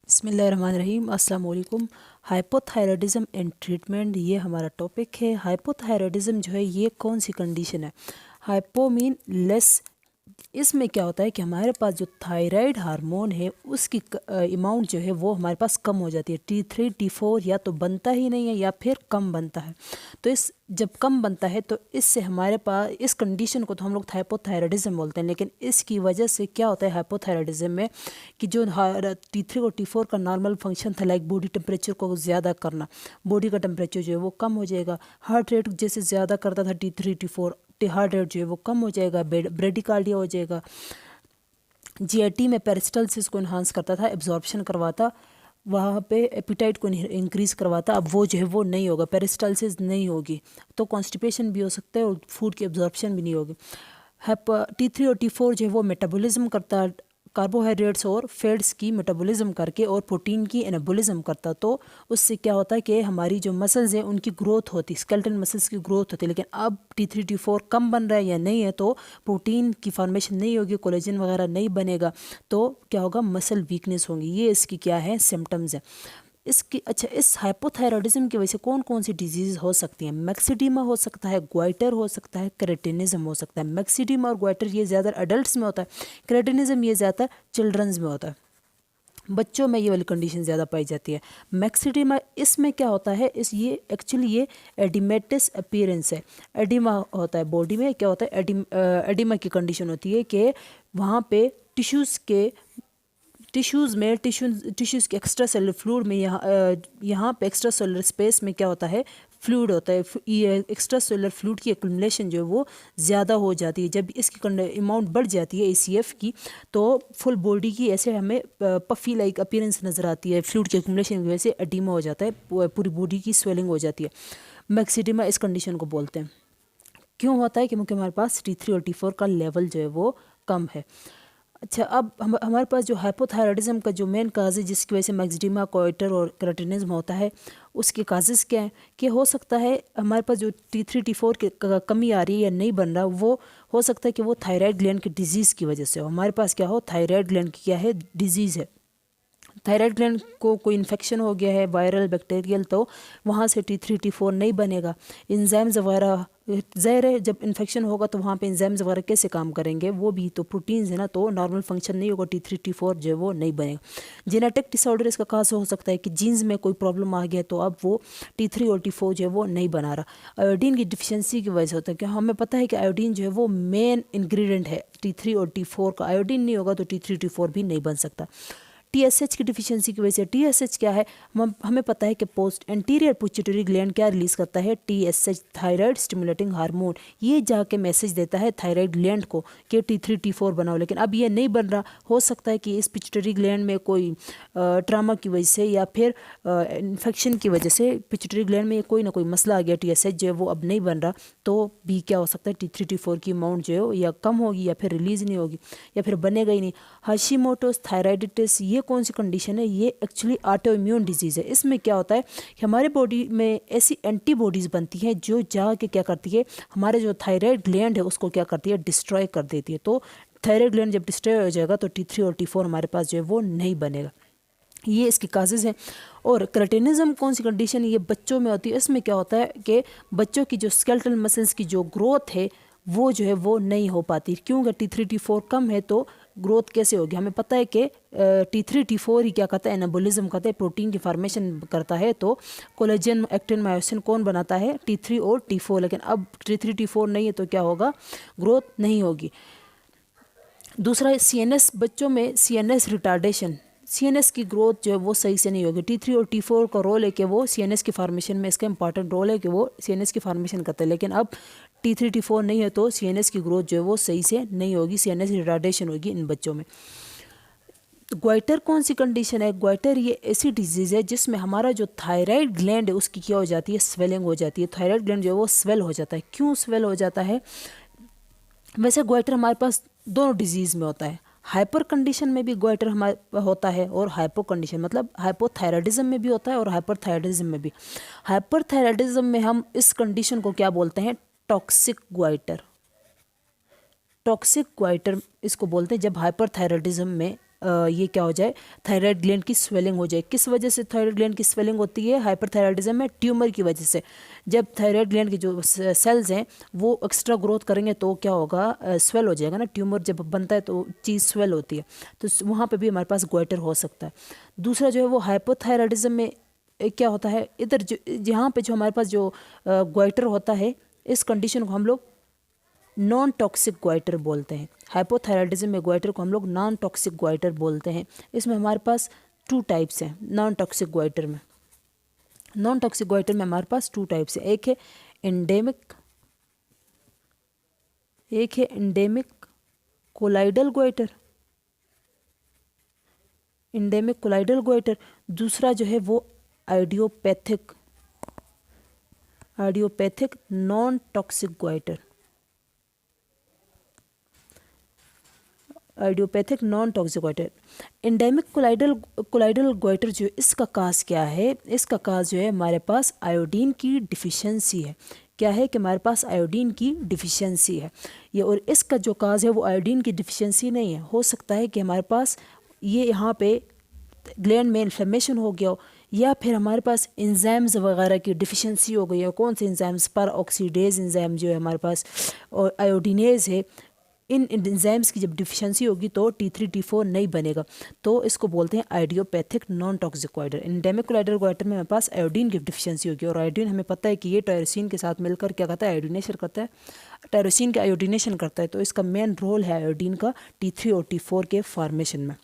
بسم اللہ الرحمن الرحیم۔ السلام علیکم۔ ہائپوتھائرائڈزم اینڈ ٹریٹمنٹ، یہ ہمارا ٹاپک ہے۔ ہائپوتھائرائڈزم جو ہے یہ کون سی کنڈیشن ہے؟ ہائپو مین لیس۔ اس میں کیا ہوتا ہے کہ ہمارے پاس جو تھائرائڈ ہارمون ہے اس کی اماؤنٹ جو ہے وہ ہمارے پاس کم ہو جاتی ہے۔ T3 T4 یا تو بنتا ہی نہیں ہے یا پھر کم بنتا ہے۔ تو جب کم بنتا ہے تو اس سے ہمارے پاس اس کنڈیشن کو تو ہم لوگ ہائپوتھائرائڈزم بولتے ہیں، لیکن اس کی وجہ سے کیا ہوتا ہے ہائپوتھائرائڈزم میں کہ جو T3 اور T4 کا نارمل فنکشن تھا، لائک باڈی ٹمپریچر کو زیادہ کرنا، باڈی کا ٹمپریچر جو ہے وہ کم ہو جائے گا۔ ہارٹ ریٹ جیسے زیادہ کرتا تھا T3 T4، ہارٹ ریٹ جو ہے وہ کم ہو جائے گا، بریڈیکارڈیا ہو جائے گا۔ GIT میں پیرسٹلسس کو انہانس کرتا تھا، ایبزارپشن کرواتا، وہاں پہ ایپیٹائٹ کو انکریز کرواتا۔ اب وہ جو ہے وہ نہیں ہوگا، پیرسٹلسس نہیں ہوگی تو کانسٹیپیشن بھی ہو سکتا ہے اور فوڈ کی ایبزارپشن بھی نہیں ہوگی۔ T3 اور T4 جو ہے وہ میٹابولزم کرتا، کاربوہائیڈریٹس اور فیٹس کی میٹابولزم کر کے اور پروٹین کی انیبولزم کرتا۔ تو اس سے کیا ہوتا ہے کہ ہماری جو مسلز ہیں ان کی گروتھ ہوتی، اسکیلٹن مسلز کی گروتھ ہوتی، لیکن اب T3 T4 کم بن رہا ہے یا نہیں ہے تو پروٹین کی فارمیشن نہیں ہوگی، کولیجن وغیرہ نہیں بنے گا، تو کیا ہوگا؟ مسل ویکنیس ہوں گی۔ یہ اس کی کیا ہے؟ سمٹمز ہیں اس کی۔ اچھا، اس ہائپوتھائرائڈزم کی وجہ سے کون کون سی ڈیزیز ہو سکتی ہیں؟ میکسیڈیما ہو سکتا ہے، گوائٹر ہو سکتا ہے، کریٹینزم ہو سکتا ہے۔ میکسیڈیما اور گوائٹر یہ زیادہ ایڈلٹس میں ہوتا ہے، کریٹینزم یہ زیادہ چلڈرنز میں ہوتا ہے، بچوں میں یہ والی کنڈیشن زیادہ پائی جاتی ہے۔ میکسیڈیما اس میں کیا ہوتا ہے؟ یہ ایکچولی یہ ایڈیمیٹس اپیرنس ہے، ایڈیما ہوتا ہے باڈی میں، کیا ہوتا ہے؟ ایڈیما کی کنڈیشن ہوتی ہے کہ وہاں پہ ٹیشوز کے ایکسٹرا سیلر فلوئڈ میں یہاں پہ ایکسٹرا سیلر اسپیس میں کیا ہوتا ہے؟ فلوئڈ ہوتا ہے۔ یہ ایکسٹرا سیلر فلوئڈ کی ایکومولیشن جو ہے وہ زیادہ ہو جاتی ہے۔ جب اس کی اماؤنٹ بڑھ جاتی ہے ACF کی تو فل باڈی کی ایسے ہمیں پفی لائک اپیرنس نظر آتی ہے۔ فلوئڈ کی ایکومولیشن کی وجہ سے ایڈیما ہو جاتا ہے، پوری باڈی کی سویلنگ ہو جاتی ہے۔ میکسیڈیما اس کنڈیشن کو بولتے ہیں۔ کیوں ہوتا ہے؟ کیونکہ ہمارے پاس T3 اور T4 کا لیول جو ہے وہ کم ہے۔ اچھا، اب ہمارے پاس جو ہائپوتھائرائڈزم کا جو مین کاز ہے جس کی وجہ سے میکسیڈیما، کوائٹر اور کریٹینزم ہوتا ہے، اس کے کازز کیا ہیں؟ کہ ہو سکتا ہے ہمارے پاس جو T3 T4 کی کمی آ رہی ہے یا نہیں بن رہا، وہ ہو سکتا ہے کہ وہ تھائرائڈ گلینڈ کی ڈیزیز کی وجہ سے ہو۔ ہمارے پاس کیا ہو؟ تھائرائڈ گلینڈ کی کیا ہے؟ ڈیزیز ہے۔ تھائرائڈ گلینڈ کو کوئی انفیکشن ہو گیا ہے، وائرل بیکٹیریل، تو وہاں سے T3 T4 نہیں بنے گا۔ انزائمز وغیرہ، ظاہر ہے جب انفیکشن ہوگا تو وہاں پہ انزائمز وغیرہ کیسے کام کریں گے؟ وہ بھی تو پروٹینز ہیں نا، تو نارمل فنکشن نہیں ہوگا، T3 T4 جو ہے وہ نہیں بنے گا۔ جینیٹک ڈس آرڈر اس کا کاز ہو سکتا ہے کہ جینز میں کوئی پرابلم آ گیا تو اب وہ T3 اور T4 جو ہے وہ نہیں بنا رہا۔ آیوڈین کی ڈیفیشنسی کی وجہ سے ہوتا ہے کہ ہمیں پتہ ہے کہ آیوڈین جو ہے وہ مین انگریڈینٹ ہے T3 اور T4 کا۔ آیوڈین نہیں ہوگا تو T3 T4 بھی نہیں بن سکتا۔ TSH کی ڈیفیشنسی کی وجہ سے، TSH کیا ہے؟ ہمیں پتہ ہے کہ پوسٹ انٹیریئر پیٹیوٹری گلینڈ کیا ریلیز کرتا ہے؟ TSH، thyroid stimulating hormone. یہ جا کے میسج دیتا ہے تھائرائڈ گلینڈ کو کہ T3 T4 بناؤ، لیکن اب یہ نہیں بن رہا۔ ہو سکتا ہے کہ اس پیٹیوٹری گلینڈ میں کوئی ٹراما کی وجہ سے یا پھر انفیکشن کی وجہ سے پیٹیوٹری گلینڈ میں کوئی نہ کوئی مسئلہ آ گیا، TSH جو ہے وہ اب نہیں بن رہا، تو بھی کیا ہو سکتا ہے؟ T3 T4 کی اماؤنٹ جو ہے یا کم ہوگی یا پھر ریلیز نہیں ہوگی یا پھر بنے گا ہی نہیں۔ ہاشیموٹوز تھائرائڈیٹس، یہ کون سی کنڈیشن ہے؟ یہ ایکچولی آٹو امیون ڈیزیز ہے۔ اس میں کیا ہوتا ہے کہ ہمارے باڈی میں ایسی اینٹی باڈیز بنتی ہیں جو جا کے کیا کرتی ہے؟ ہمارے جو تھائرائڈ گلینڈ ہے اس کو کیا کرتی ہے؟ ڈسٹروائے کر دیتی ہے۔ تو تھائرائڈ گلینڈ جب ڈسٹروائے ہو جائے گا تو T3 اور T4 ہمارے پاس جو ہے وہ نہیں بنے گا۔ یہ اس کی کازز ہیں۔ اور کریٹینزم کون سی کنڈیشن ہے؟ یہ بچوں میں ہوتی ہے۔ اس میں کیا ہوتا ہے کہ بچوں کی جو اسکیلٹل مسلز کی جو گروتھ ہے وہ جو ہے وہ نہیں ہو پاتی، کیونکہ T3 T4 کم ہے تو گروتھ کیسے ہوگی؟ ہمیں پتہ ہے کہ T3 T4 ہی کیا کرتا ہے؟ انیبولزم کرتا ہے، پروٹین کی فارمیشن کرتا ہے، تو کولیجن، ایکٹن، مایوسن کون بناتا ہے؟ T3 اور T4۔ لیکن اب T3 T4 نہیں ہے تو کیا ہوگا؟ گروتھ نہیں ہوگی۔ دوسرا ہے CNS، بچوں میں CNS ریٹارڈیشن، CNS کی گروتھ جو ہے وہ صحیح سے نہیں ہوگی۔ T3 اور T4 کا رول ہے کہ وہ CNS کی فارمیشن میں، اس کا امپارٹنٹ رول ہے کہ وہ CNS کی فارمیشن کرتا ہے، لیکن اب T3 T4 نہیں ہے تو CNS کی گروتھ جو ہے وہ صحیح سے نہیں ہوگی، CNS ریٹارڈیشن ہوگی ان بچوں میں۔ گوائٹر کون سی کنڈیشن ہے؟ گوائٹر یہ ایسی ڈیزیز ہے جس میں ہمارا جو تھائرائڈ گلینڈ ہے اس کی کیا ہو جاتی ہے؟ سویلنگ ہو جاتی ہے۔ تھائرائڈ گلینڈ جو ہے وہ سویل ہو جاتا ہے۔ کیوں سویل ہو جاتا ہے؟ ویسے گوائٹر ہمارے پاس دونوں ڈیزیز میں ہوتا ہے، ہائپر کنڈیشن میں بھی گوائٹر ہمارے ہوتا ہے اور ہائپو کنڈیشن مطلب ہائپو تھائرائڈزم میں بھی ہوتا ہے اور ہائپر تھائرائڈزم میں بھی۔ ہائپر تھائرائڈزم میں ہم اس کنڈیشن کو کیا بولتے ہیں؟ ٹاکسک گوائٹر۔ ٹاکسک گوائٹر اس کو بولتے ہیں جب ہائپر تھائرائڈزم میں یہ کیا ہو جائے، تھائرائڈ گلینڈ کی سویلنگ ہو جائے. کس وجہ سے تھائرائڈ گلینڈ کی سویلنگ ہوتی ہے؟ ہائپر تھائرائڈزم میں ٹیومر کی وجہ سے. جب تھائرائڈ گلینڈ کے جو سیلز ہیں وہ ایکسٹرا گروتھ کریں گے تو کیا ہوگا، سویل ہو جائے گا نا. ٹیومر جب بنتا ہے تو چیز سویل ہوتی ہے، تو وہاں پہ بھی ہمارے پاس گوائٹر ہو سکتا ہے. دوسرا جو ہے وہ ہائپو تھائرائڈزم میں کیا ہوتا ہے، ادھر یہاں پہ جو ہمارے پاس جو گوائٹر ہوتا ہے، اس کنڈیشن کو ہم لوگ نان ٹاکسک گوائٹر بولتے ہیں. ہائپو تھائرائڈزم میں گوائٹر کو ہم لوگ نان ٹاکسک گوائٹر بولتے ہیں. اس میں ہمارے پاس 2 ٹائپس ہیں نان ٹاکسک گوائٹر میں. نان ٹاکسک گوائٹر میں ہمارے پاس 2 ٹائپس ہیں. ایک ہے انڈیمک کولائڈل گوائٹر، انڈیمک کولائڈل گوائٹر. دوسرا جو ہے وہ آئیڈیوپیتھک non toxic گوائٹر. آئیڈیوپیتھک non toxic گوائٹر. انڈیمک colloidal گوائٹر جو اس کا کاز کیا ہے، اس کا کاز جو ہے ہمارے پاس آیوڈین کی ڈیفیشنسی ہے. کیا ہے کہ ہمارے پاس آیوڈین کی ڈیفیشنسی ہے یہ، اور اس کا جو کاز ہے وہ آیوڈین کی ڈیفیشنسی نہیں ہے. ہو سکتا ہے کہ ہمارے پاس یہ یہاں پہ گلینڈ میں انفلیمیشن ہو گیا ہو، یا پھر ہمارے پاس انزائمز وغیرہ کی ڈیفیشنسی ہو گئی ہے. کون سے انزائمز؟ پر آکسیڈیز انزائم جو ہے ہمارے پاس، اور آیوڈینیز ہے. ان انزائمز کی جب ڈیفیشنسی ہوگی تو T3 T4 نہیں بنے گا، تو اس کو بولتے ہیں آئیڈیوپیتھک نان ٹاکسک گوائٹر. انڈیمک کولائڈل گوائٹر میں ہمارے پاس آیوڈین کی ڈیفیشنسی ہوگی، اور آیوڈین ہمیں پتہ ہے کہ یہ ٹائروسین کے ساتھ مل کر کیا کرتا ہے، آیوڈینیشن کرتا ہے. ٹائروسین کا آیوڈینیشن کرتا ہے، تو اس کا مین رول ہے آیوڈین کا T3 اور T4 کے فارمیشن میں.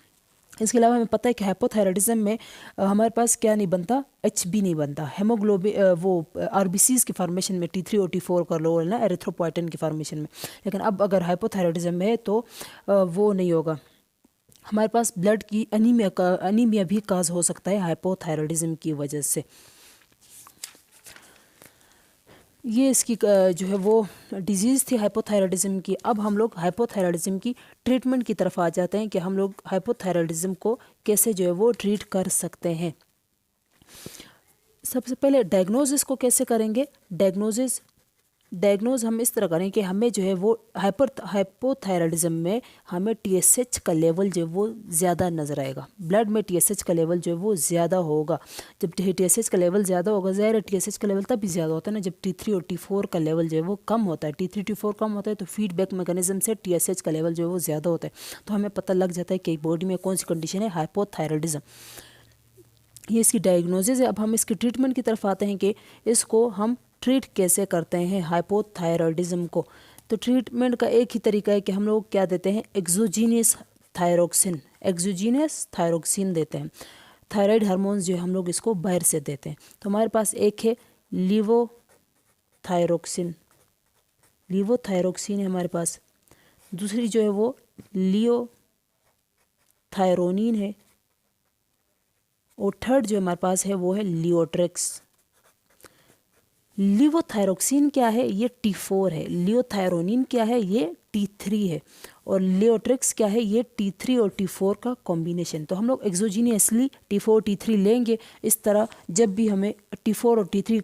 اس کے علاوہ ہمیں پتہ ہے کہ ہائپو تھائرائڈزم میں ہمارے پاس کیا نہیں بنتا، HB نہیں بنتا. ہیموگلوبن وہ RBCs کی فارمیشن میں T3 اور T4 کا رول ہے نا، ایریتھروپوائٹن کی فارمیشن میں. لیکن اب اگر ہائپو تھائرائڈزم میں ہے تو وہ نہیں ہوگا. ہمارے پاس بلڈ کی انیمیا بھی کاز ہو سکتا ہے ہائپو تھائرائڈزم کی وجہ سے. یہ اس کی جو ہے وہ ڈیزیز تھی ہائپو تھائرائڈزم کی. اب ہم لوگ ہائپو تھائرائڈزم کی ٹریٹمنٹ کی طرف آ جاتے ہیں کہ ہم لوگ ہائپو تھائرائڈزم کو کیسے جو ہے وہ ٹریٹ کر سکتے ہیں. سب سے پہلے ڈائگنوزس کو کیسے کریں گے؟ ڈائگنوز ہم اس طرح کریں کہ ہمیں جو ہے وہ ہائپو تھائرائڈزم میں ہمیں TSH کا لیول جو ہے وہ زیادہ نظر آئے گا. بلڈ میں TSH کا لیول جو ہے وہ زیادہ ہوگا. جب TSH کا لیول زیادہ ہوگا، ظاہر ہے TSH کا لیول تب بھی زیادہ ہوتا ہے نا جب T3 اور T4 کا لیول جو ہے وہ کم ہوتا ہے. T3 T4 کم ہوتا ہے تو فیڈ بیک میکانزم سے TSH کا لیول جو ہے وہ زیادہ ہوتا ہے، تو ہمیں پتہ لگ جاتا ہے کہ باڈی میں کون سی کنڈیشن ہے، ہائپو تھائرائڈزم. یہ اس کی ڈائگنوزز ہے. اب ہم اس کی ٹریٹمنٹ کی طرف آتے ہیں کہ اس کو ہم ٹریٹ کیسے کرتے ہیں ہائپو تھائرائڈزم کو. تو ٹریٹمنٹ کا ایک ہی طریقہ ہے کہ ہم لوگ کیا دیتے ہیں، ایگزوجینس تھائروکسین دیتے ہیں. تھائرائڈ ہارمونز جو ہم لوگ اس کو باہر سے دیتے ہیں. تو ہمارے پاس ایک ہے لیوو تھائروکسین ہے ہمارے پاس. دوسری جو ہے وہ لیو تھائرونین ہے، اور تھرڈ جو ہمارے پاس ہے وہ ہے لیوٹریکس. لیوو تھائروکسین کیا ہے؟ یہ T4 ہے. لیو تھائرونین کیا ہے؟ یہ T3 ہے. اور لیوٹریکس کیا ہے؟ یہ T3 اور T4 کا کمبینیشن. تو ہم لوگ ایگزوجینیسلی T4 T3 لیں گے. اس طرح جب بھی ہمیں T4 اور T3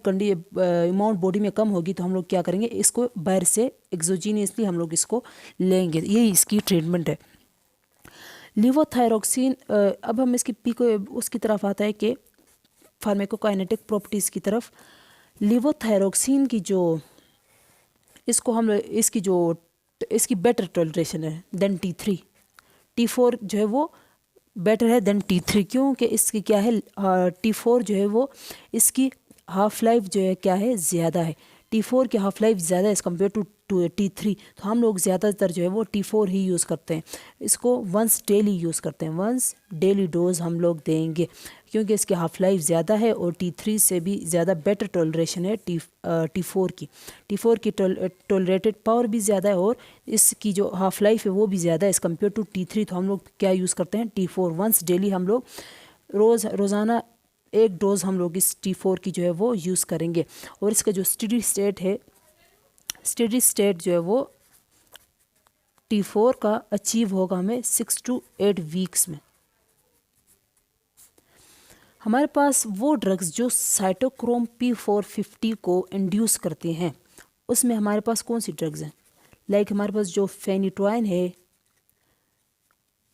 اماؤنٹ باڈی میں کم ہوگی تو ہم لوگ کیا کریں گے، اس کو باہر سے ایگزوجینیسلی ہم لوگ اس کو لیں گے. یہی اس کی ٹریٹمنٹ ہے. لیوو تھائروکسین. اب ہم اس کی طرف آتا ہے کہ فارمیکوکائنیٹک پراپرٹیز کی طرف. لیوو تھائروکسین کی جو اس کی بیٹر ٹولریشن ہے دین T3. T4 جو ہے وہ بیٹر ہے دین T3. کیوں کہ اس کی کیا ہے، T4 جو ہے وہ اس کی ہاف لائف جو ہے کیا ہے، زیادہ ہے. T4 کی ہاف لائف زیادہ ہے ایز کمپیئر ٹو T3. تو ہم لوگ زیادہ تر جو ہے وہ T4 ہی یوز کرتے ہیں. اس کو ونس ڈیلی یوز کرتے ہیں، ونس ڈیلی ڈوز ہم لوگ دیں گے کیونکہ اس کی ہاف لائف زیادہ ہے، اور T3 سے بھی زیادہ بیٹر ٹولریشن ہے T4 کی. T4 کی ٹولریٹڈ پاور بھی زیادہ ہے، اور اس کی جو ہاف لائف ہے وہ بھی زیادہ ہے ایز کمپیئر ٹو T3. تو ہم لوگ کیا یوز کرتے ہیں، T4. ونس ڈیلی ہم لوگ روزانہ ایک ڈوز ہم لوگ اس T4 کی جو ہے وہ یوز کریں گے. اور اس کا جو اسٹڈی اسٹیٹ جو ہے وہ T4 کا اچیو ہوگا ہمیں 6 to 8 ویکس میں. ہمارے پاس وہ ڈرگز جو سائٹوکروم P450 کو انڈیوس کرتے ہیں، اس میں ہمارے پاس کون سی ڈرگز ہیں؟ لائک ہمارے پاس جو فینیٹوائن ہے،